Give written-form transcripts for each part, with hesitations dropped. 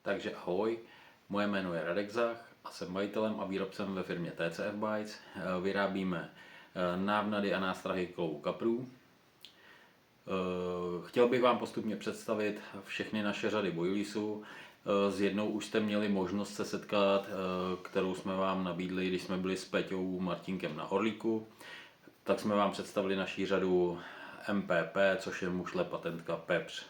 Takže ahoj, moje jméno je Radek Zach a jsem majitelem a výrobcem ve firmě TCF Bytes. Vyrábíme návnady a nástrahy kovů kaprů. Chtěl bych vám postupně představit všechny naše řady boiliesů. S jednou už jste měli možnost se setkat, kterou jsme vám nabídli, když jsme byli s Peťou Martinkem na Orlíku. Tak jsme vám představili naši řadu MPP, což je mušle patentka Pepř.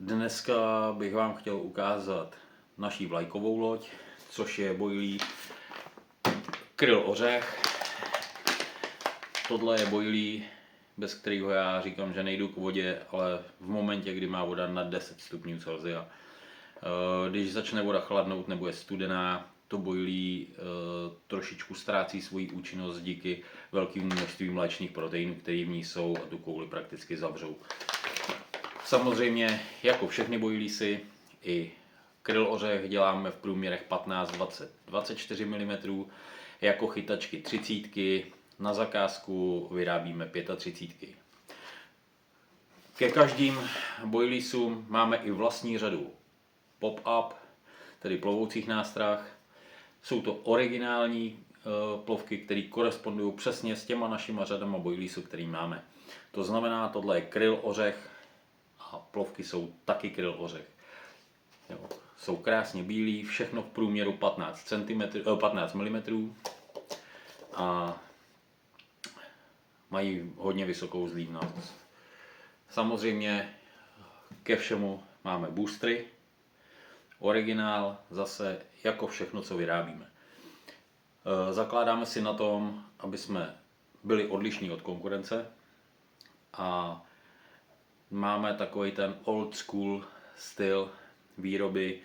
Dneska bych vám chtěl ukázat naší vlajkovou loď, což je boilie Kryl Ořech. Tohle je boilie, bez kterého já říkám, že nejdu k vodě, ale v momentě, kdy má voda nad 10 stupňů Celsia. Když začne voda chladnout nebo je studená, to boilie trošičku ztrácí svoji účinnost díky velkému množství mléčných proteinů, které v ní jsou, a tu kouli prakticky zavřou. Samozřejmě, jako všechny boiliesy, i Kryl Ořech děláme v průměrech 15, 20, 24 mm, jako chytačky 30, na zakázku vyrábíme 35. Ke každým boiliesům máme i vlastní řadu pop-up, tedy plovoucích nástrah. Jsou to originální plovky, které korespondují přesně s těma našima řadama boiliesů, který máme. To znamená, tohle je Kryl Ořech a plovky jsou taky Kryl Ořech. Jo. Jsou krásně bílí, všechno v průměru 15 mm a mají hodně vysokou zlívnost. Samozřejmě ke všemu máme boostry, originál, zase jako všechno, co vyrábíme. Zakládáme si na tom, aby jsme byli odlišní od konkurence a máme takový ten old school styl výroby,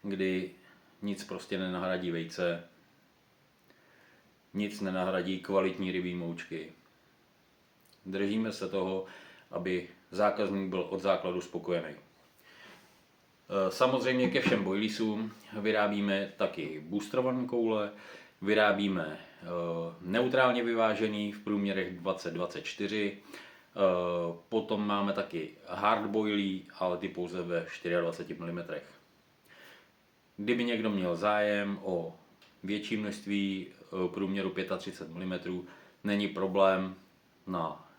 kdy nic prostě nenahradí vejce, nic nenahradí kvalitní rybí moučky. Držíme se toho, aby zákazník byl od základu spokojený. Samozřejmě ke všem boiliesům vyrábíme taky boostrované koule, vyrábíme neutrálně vyvážený v průměrech 20-24, potom máme taky hard boilie, ale ty pouze ve 24 mm. Kdyby někdo měl zájem o větší množství průměru 35 mm, není problém, na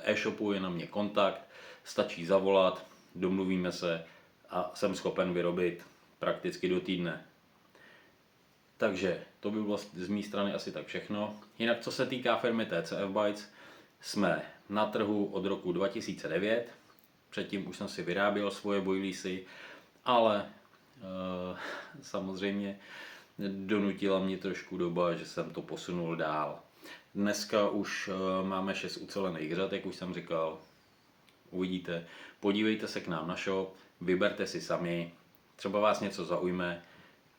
e-shopu je na mě kontakt, stačí zavolat, domluvíme se a jsem schopen vyrobit prakticky do týdne. Takže to by bylo z mé strany asi tak všechno. Jinak co se týká firmy TCF Bytes, jsme na trhu od roku 2009, předtím už jsem si vyráběl svoje boiliesy, ale samozřejmě donutila mě trošku doba, že jsem to posunul dál. Dneska už máme 6 ucelených řad, jak už jsem říkal. Uvidíte, podívejte se k nám na shop, vyberte si sami, třeba vás něco zaujme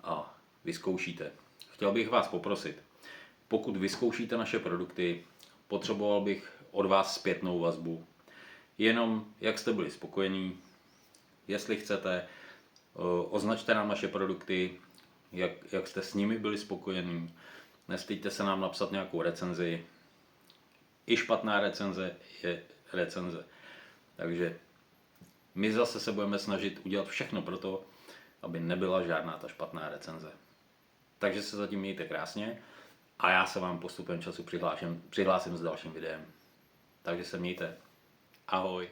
a vyzkoušíte. Chtěl bych vás poprosit, pokud vyzkoušíte naše produkty, potřeboval bych od vás zpětnou vazbu. Jenom jak jste byli spokojení, jestli chcete, označte nám naše produkty, jak jste s nimi byli spokojení. Nestyďte se nám napsat nějakou recenzi. I špatná recenze je recenze. Takže my zase se budeme snažit udělat všechno pro to, aby nebyla žádná ta špatná recenze. Takže se zatím mějte krásně a já se vám postupem času přihlásím s dalším videem. Takže se mějte. Ahoj.